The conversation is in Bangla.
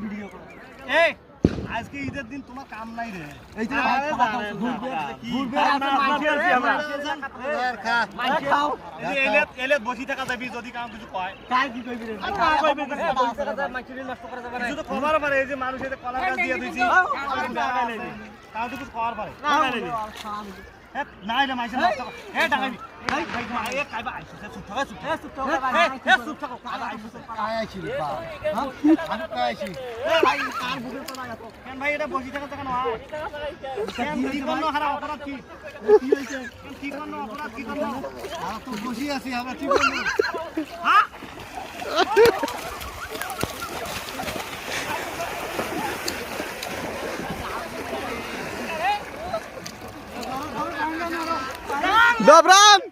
ভিডিও করো। এই আজকে ঈদের দিন তোমার কাম নাই রে। এই যে ভাই ঘুরবে আর মাইকে আছে আমরা খা খাও এই যে এলে বসি থাকা যাবি যদি কাম কিছু কয় কাই কি কইবি রে কইবে বসে থাকা মাইকে নষ্ট করা যাবে না শুধু খবর পারে এই যে মানুষ এতে কলার গাছ দিয়ে দিছি তাও তো কিছু খবর পারে নাই রে মাইছে নষ্ট হে টাকাবি এই ভাই এ কাইবা আইছে চুপ থাকা চুপ থাকা কাইবা আইছে কাই আইছি রে বাপ আমি কাই আইছি ভাই কার বুকের পড়া গেল কেন ভাই এটা বসি থাকা কেন হয় কেন কি করলো খারাপ অপরাধ কি কি হইছে কি করলো অপরাধ কি করলো আমরা তো বসি আছি আমরা কি করব হ্যাঁ Dobran!